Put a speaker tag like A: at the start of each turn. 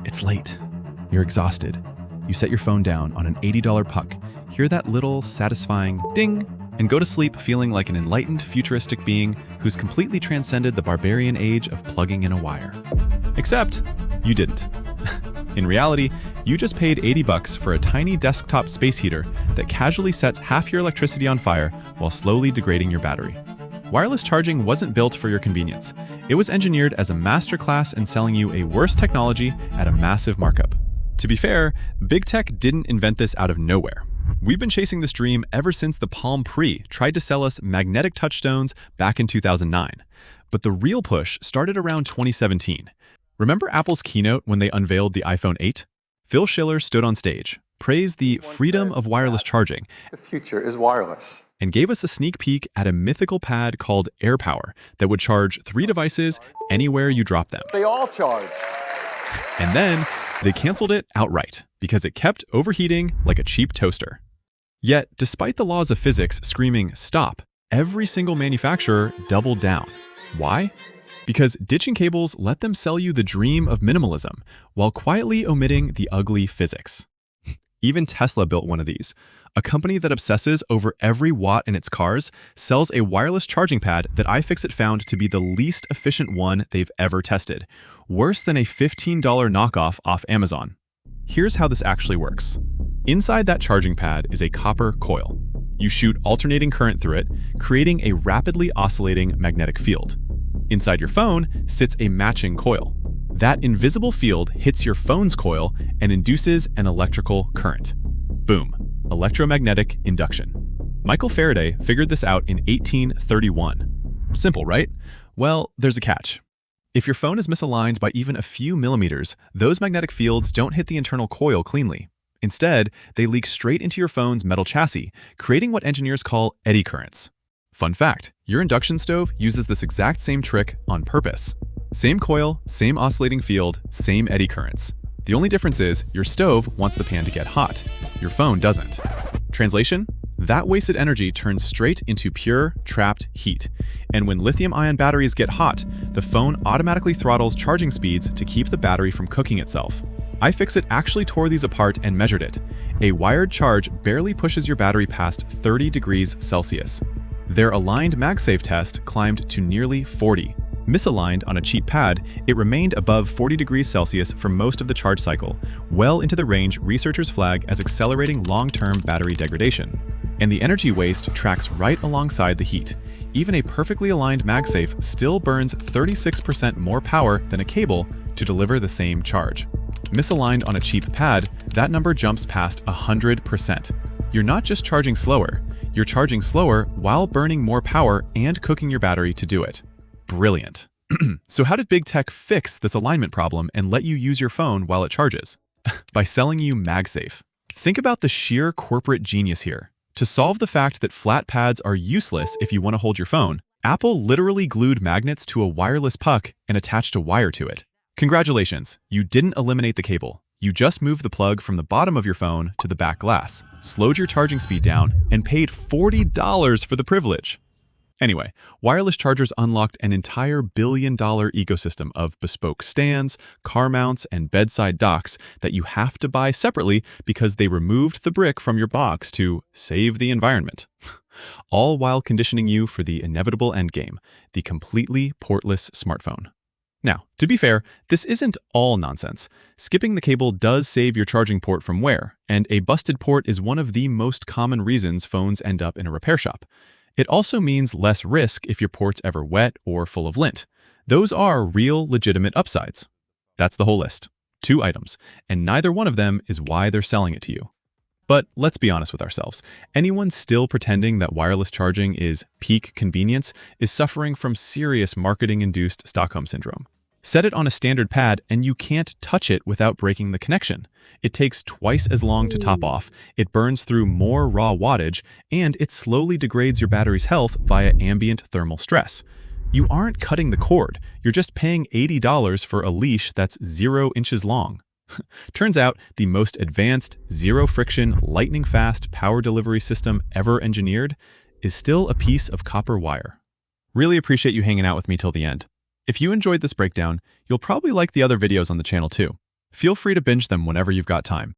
A: It's late. You're exhausted. You set your phone down on an $80 puck, hear that little satisfying ding, and go to sleep feeling like an enlightened futuristic being who's completely transcended the barbarian age of plugging in a wire. Except, you didn't. In reality, you just paid $80 for a tiny desktop space heater that casually sets half your electricity on fire while slowly degrading your battery. Wireless charging wasn't built for your convenience. It was engineered as a masterclass in selling you a worse technology at a massive markup. To be fair, big tech didn't invent this out of nowhere. We've been chasing this dream ever since the Palm Pre tried to sell us magnetic touchstones back in 2009. But the real push started around 2017. Remember Apple's keynote when they unveiled the iPhone 8? Phil Schiller stood on stage, praised the freedom of wireless charging,
B: the future is wireless,
A: and gave us a sneak peek at a mythical pad called AirPower that would charge 3 devices anywhere you drop them.
B: They all charge.
A: And then they canceled it outright because it kept overheating like a cheap toaster. Yet, despite the laws of physics screaming stop, every single manufacturer doubled down. Why? Because ditching cables let them sell you the dream of minimalism while quietly omitting the ugly physics. Even Tesla built one of these. A company that obsesses over every watt in its cars sells a wireless charging pad that iFixit found to be the least efficient one they've ever tested, worse than a $15 knockoff off Amazon. Here's how this actually works. Inside that charging pad is a copper coil. You shoot alternating current through it, creating a rapidly oscillating magnetic field. Inside your phone sits a matching coil. That invisible field hits your phone's coil and induces an electrical current. Boom. Electromagnetic induction. Michael Faraday figured this out in 1831. Simple, right? Well, there's a catch. If your phone is misaligned by even a few millimeters, those magnetic fields don't hit the internal coil cleanly. Instead, they leak straight into your phone's metal chassis, creating what engineers call eddy currents. Fun fact, your induction stove uses this exact same trick on purpose. Same coil, same oscillating field, same eddy currents. The only difference is your stove wants the pan to get hot. Your phone doesn't. Translation? That wasted energy turns straight into pure, trapped heat. And when lithium-ion batteries get hot, the phone automatically throttles charging speeds to keep the battery from cooking itself. iFixit actually tore these apart and measured it. A wired charge barely pushes your battery past 30 degrees Celsius. Their aligned MagSafe test climbed to nearly 40. Misaligned on a cheap pad, it remained above 40 degrees Celsius for most of the charge cycle, well into the range researchers flag as accelerating long-term battery degradation. And the energy waste tracks right alongside the heat. Even a perfectly aligned MagSafe still burns 36% more power than a cable to deliver the same charge. Misaligned on a cheap pad, that number jumps past 100%. You're not just charging slower, you're charging slower while burning more power and cooking your battery to do it. Brilliant. So how did big tech fix this alignment problem and let you use your phone while it charges? By selling you MagSafe. Think about the sheer corporate genius here. To solve the fact that flat pads are useless if you want to hold your phone, Apple literally glued magnets to a wireless puck and attached a wire to it. Congratulations, you didn't eliminate the cable. You just moved the plug from the bottom of your phone to the back glass, slowed your charging speed down, and paid $40 for the privilege. Anyway, wireless chargers unlocked an entire billion-dollar ecosystem of bespoke stands, car mounts, and bedside docks that you have to buy separately because they removed the brick from your box to save the environment. All while conditioning you for the inevitable endgame, the completely portless smartphone. Now, to be fair, this isn't all nonsense. Skipping the cable does save your charging port from wear, and a busted port is one of the most common reasons phones end up in a repair shop. It also means less risk if your port's ever wet or full of lint. Those are real, legitimate upsides. That's the whole list. 2 items, and neither one of them is why they're selling it to you. But let's be honest with ourselves. Anyone still pretending that wireless charging is peak convenience is suffering from serious marketing-induced Stockholm syndrome. Set it on a standard pad and you can't touch it without breaking the connection. It takes twice as long to top off, it burns through more raw wattage, and it slowly degrades your battery's health via ambient thermal stress. You aren't cutting the cord, you're just paying $80 for a leash that's 0 inches long. Turns out the most advanced, zero-friction, lightning-fast power delivery system ever engineered is still a piece of copper wire. Really appreciate you hanging out with me till the end. If you enjoyed this breakdown, you'll probably like the other videos on the channel too. Feel free to binge them whenever you've got time.